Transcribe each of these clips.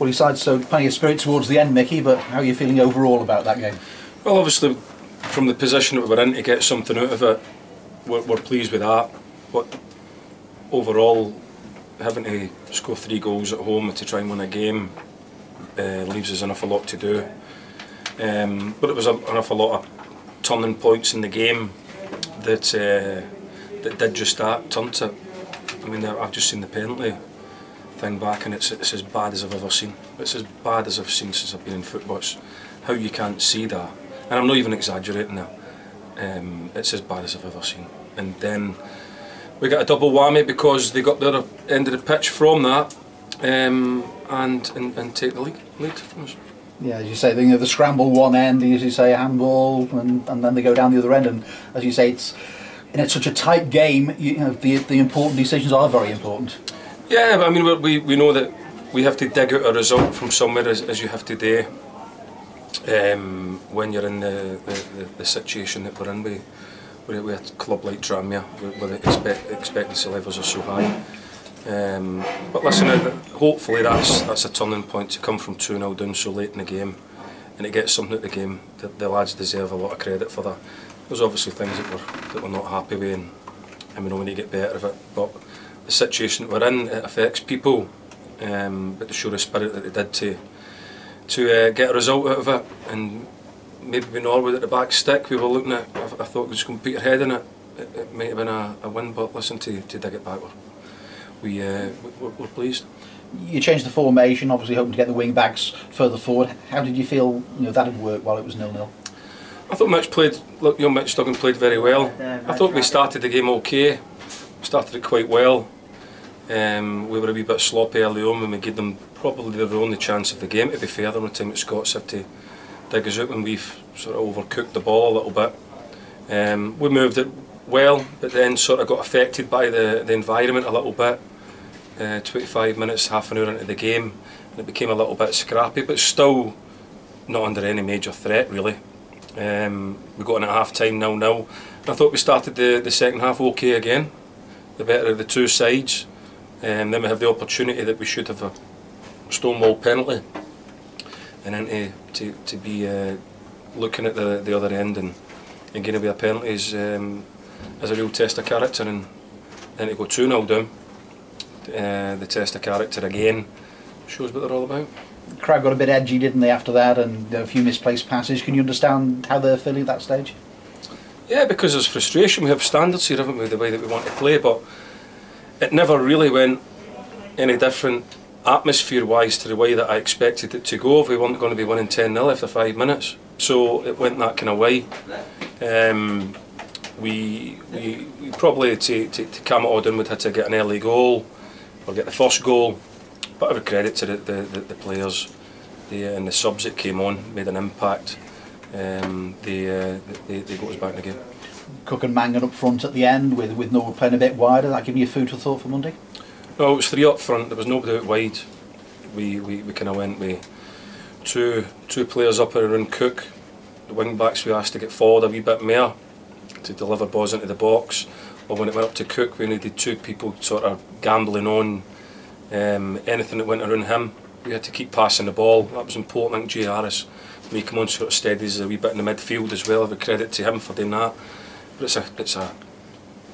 Well, you said so plenty of spirit towards the end, Mickey, but how are you feeling overall about that game? Well, obviously, from the position that we're in, to get something out of it, we're pleased with that. But overall, having to score 3 goals at home to try and win a game leaves us an awful lot to do. But it was an awful lot of turning points in the game that did just that, turned it. I mean, I've just seen the penalty thing back, and it's as bad as I've ever seen. It's as bad as I've seen since I've been in football. It's how you can't see that, and I'm not even exaggerating there. It's as bad as I've ever seen. And then we got a double whammy because they got the other end of the pitch from that, and take the lead from us. Yeah, as you say, the scramble one end, as you say, handball, and then they go down the other end, and as you say, it's such a tight game. You know, the important decisions are very important. Yeah, but I mean, we know that we have to dig out a result from somewhere, as you have to do when you're in the situation that we're in with a club like Tranmere, where the expectancy levels are so high. But listen, hopefully that's a turning point to come from 2-0 down so late in the game, and to get something out of the game. The lads deserve a lot of credit for that. There's obviously things that we're not happy with, and we know we need to get better of it. But the situation that we're in, it affects people, but to show the spirit that they did to get a result out of it, and maybe with Norwood at the back stick, we were looking at. I thought we was going to put your head in it. It might have been a win, but listen, to dig it backward, we're pleased. You changed the formation, obviously hoping to get the wing backs further forward. How did you feel that had worked while it was 0-0? I thought Mitch Duggan played very well. I thought we started the game okay. Started it quite well. We were a wee bit sloppy early on when we gave them probably their only chance of the game, to be fair. There were time that Scots had to dig us out when we've sort of overcooked the ball a little bit. We moved it well, but then sort of got affected by the environment a little bit. 25 minutes, half an hour into the game, and it became a little bit scrappy, but still not under any major threat really. We got in at half time 0-0. I thought we started the second half okay again, the better of the two sides. Then we have the opportunity that we should have a stonewall penalty, and then to be looking at the other end and getting away with penalties as a real test of character, and then to go 2-0 down, the test of character again, shows what they're all about. The crowd got a bit edgy, didn't they, after that, and a few misplaced passes. Can you understand how they're feeling at that stage? Yeah, because there's frustration. We have standards here, haven't we, the way that we want to play, but it never really went any different atmosphere-wise to the way that I expected it to go if we weren't going to be winning 10-0 after 5 minutes. So it went that kind of way. We probably, to calm it all down, would have to get an early goal or get the first goal. But every credit to the players, and the subs that came on made an impact. They got us back in the game. Cook and Mangan up front at the end with Norwood playing a bit wider. That giving you food for thought for Monday? No, it was 3 up front. There was nobody out wide. We kind of went with two players up around Cook. The wing backs we asked to get forward a wee bit more to deliver balls into the box. Or when it went up to Cook, we needed 2 people sort of gambling on anything that went around him. We had to keep passing the ball. That was important. I think Jay Harris made him on sort of steadies a wee bit in the midfield as well. I have credit to him for doing that. But it's a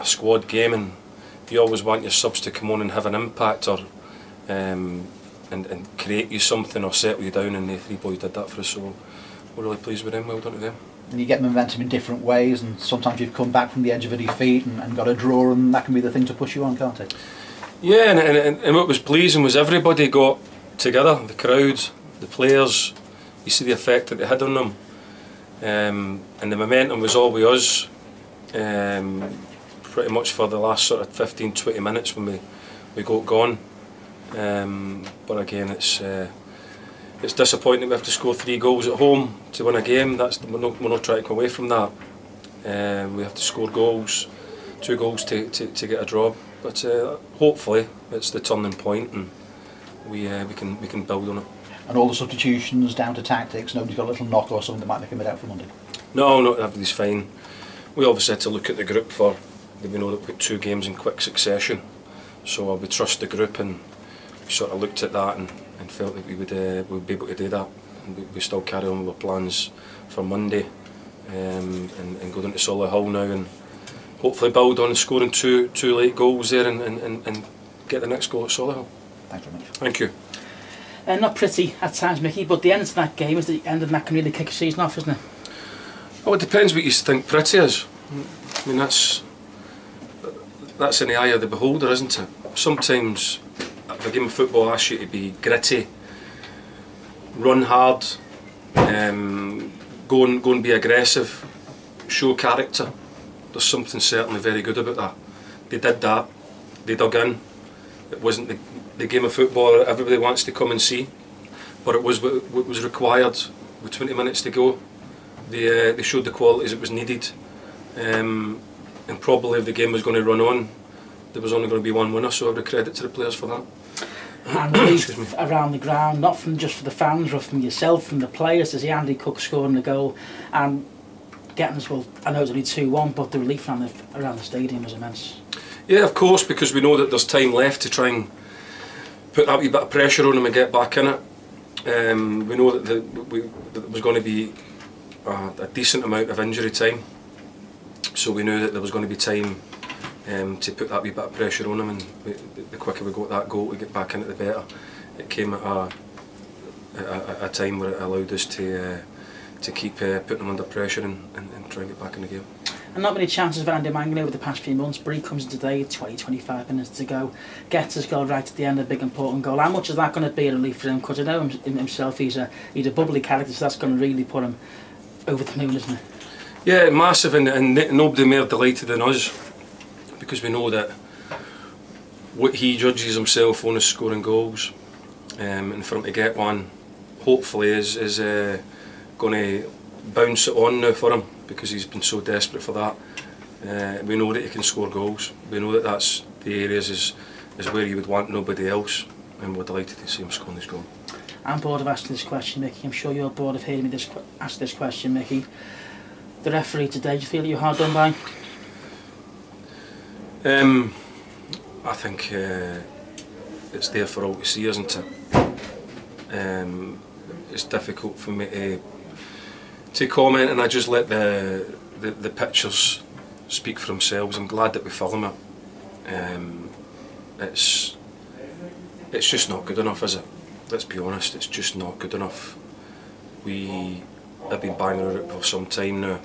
squad game, and you always want your subs to come on and have an impact, or and create you something or settle you down, and the 3 boys did that for us, so we're really pleased with them. Well done to them. And you get momentum in different ways, and sometimes you've come back from the edge of a defeat and got a draw, and that can be the thing to push you on, can't it? Yeah, and what was pleasing was everybody got together, the crowd, the players. You see the effect that they had on them, and the momentum was all with us pretty much for the last sort of 15-20 minutes when we got gone. But again, it's disappointing we have to score 3 goals at home to win a game. We're not trying to come away from that. We have to score goals, 2 goals to get a draw. But hopefully it's the turning point, and we can build on it. And all the substitutions down to tactics. Nobody's got a little knock or something that might make a bit out for Monday. No, everybody's fine. We obviously had to look at the group we know that we've got 2 games in quick succession. So we trust the group, and sort of looked at that and felt that we would be able to do that, and we still carry on with our plans for Monday, and go down to Solihull now and hopefully build on scoring two late goals there and get the next goal at Solihull. Thanks very much. Thank you. Not pretty at times, Mickey, but the end of that game is the end of that can really kick a season off, isn't it? Well, it depends what you think pretty is. I mean, that's in the eye of the beholder, isn't it? Sometimes the game of football asks you to be gritty, run hard, go and be aggressive, show character. There's something certainly very good about that. They did that, they dug in. It wasn't the game of football that everybody wants to come and see, but it was what was required with 20 minutes to go. They showed the qualities that was needed, and probably if the game was going to run on, there was only going to be one winner, so every credit to the players for that. And relief around the ground, not from just for the fans, but from yourself, from the players, to see Andy Cook scoring the goal and getting us, well, I know it's only 2-1, but the relief around the stadium was immense. Yeah, of course, because we know that there's time left to try and put that wee bit of pressure on them and get back in it. We know that there was going to be a decent amount of injury time, so we knew that there was going to be time to put that wee bit of pressure on them, and the quicker we got that goal to get back in it, the better. It came at a time where it allowed us to keep putting them under pressure and try and get back in the game. And not many chances for Andy Mangan over the past few months, but he comes in today, 20-25 minutes to go, gets his goal right at the end, a big important goal. How much is that going to be a relief for him? Because I know himself, he's a bubbly character, so that's going to really put him over the moon, isn't it? Yeah, massive, and nobody more delighted than us, because we know that what he judges himself on is scoring goals, and for him to get one, hopefully is going to bounce it on now for him, because he's been so desperate for that. We know that he can score goals. We know that that's the areas is where he would want nobody else, and we're delighted to see him scoring this goal. I'm bored of asking this question, Mickey. I'm sure you're bored of hearing me ask this question, Mickey. The referee today, do you feel you're hard done by? I think it's there for all to see, isn't it? It's difficult for me to comment, and I just let the pictures speak for themselves. I'm glad that we film it. It's just not good enough, is it? Let's be honest, it's just not good enough. We have been banging on it for some time now.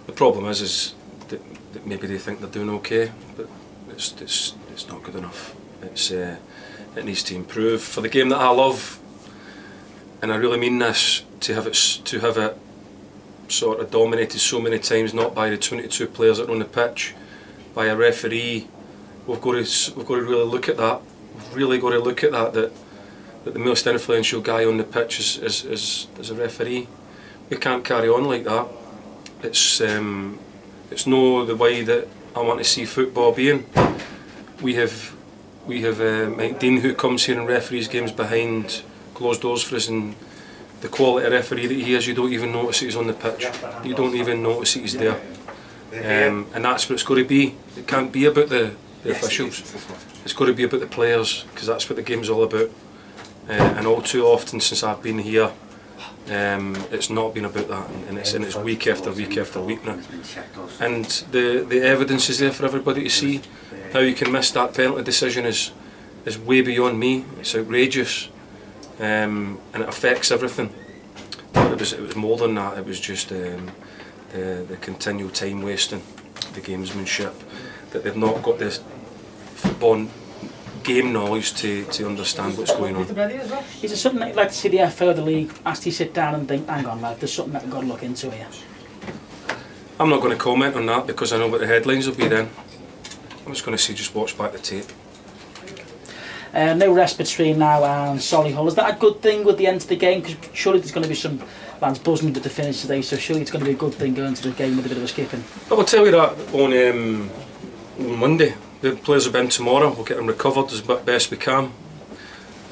The problem is that maybe they think they're doing okay, but it's not good enough. It needs to improve. For the game that I love, and I really mean this, to have it sort of dominated so many times, not by the 22 players that are on the pitch, by a referee. We've got to really look at that. We've really got to look at that the most influential guy on the pitch is a referee. We can't carry on like that. It's no the way that I want to see football being. We have Mike Dean, who comes here and referees games behind closed doors for us, and the quality of referee that he is, you don't even notice that he's on the pitch. You don't even notice that he's there. And that's what it's got to be. It can't be about the officials. It's got to be about the players, because that's what the game's all about. And all too often since I've been here, it's not been about that, and it's week after week after week now. And the evidence is there for everybody to see. How you can miss that penalty decision is way beyond me. It's outrageous, and it affects everything. But it was more than that. It was just the continual time wasting, the gamesmanship, that they've not got this football game knowledge to understand what's going on. Is it something that you'd like to see the FA or the league actually sit down and think, hang on lad, there's something that we've got to look into here? I'm not going to comment on that, because I know what the headlines will be then. I'm just going to say, just watch back the tape. No respite between now and Solihull. Is that a good thing with the end of the game? Because surely there's going to be some lads buzzing with the finish today, so surely it's going to be a good thing going to the game with a bit of a skipping. I will tell you that on Monday. The players will be in tomorrow. We'll get them recovered as best we can.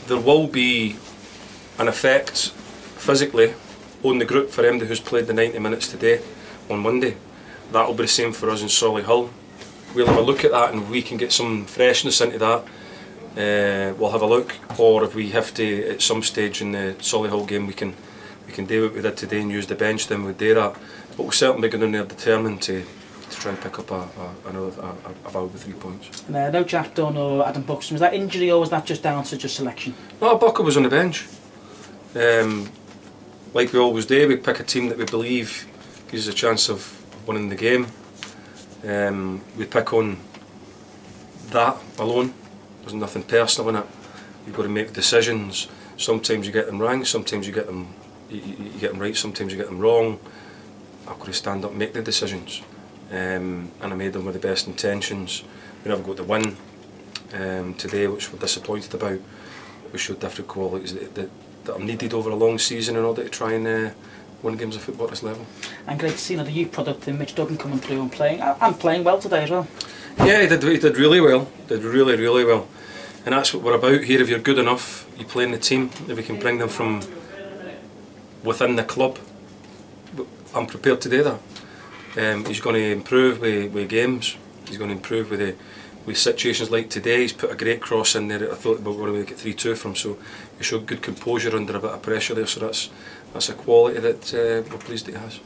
There will be an effect physically on the group for MD who's played the 90 minutes today on Monday. That will be the same for us in Solihull. We'll have a look at that, and if we can get some freshness into that, we'll have a look, or if we have to at some stage in the Solihull game we can do what we did today and use the bench, then we'll do that. But we'll certainly be going in there determined to try and pick up a valuable 3 points. And no Jack Dunn or Adam Buxton, was that injury or was that just down to just selection? No, Bucker was on the bench. Like we always do, we pick a team that we believe gives us a chance of winning the game. We pick on that alone. There's nothing personal in it. You've got to make decisions. Sometimes you get them right, sometimes you get them right, sometimes you get them wrong. I've got to stand up and make the decisions. And I made them with the best intentions. We never got the win today, which we're disappointed about. We showed different qualities that are needed over a long season in order to try and win games of football at this level. And great to see the youth product in Mitch Duggan coming through and playing well today as well. Yeah, he did really well. Did really well. And that's what we're about here. If you're good enough, you play in the team. If we can bring them from within the club, I'm prepared to do that. He's going to improve with games. He's going to improve with situations like today. He's put a great cross in there that I thought we were going to make it 3-2 from. So he showed good composure under a bit of pressure there. So that's a quality that we're pleased that he has.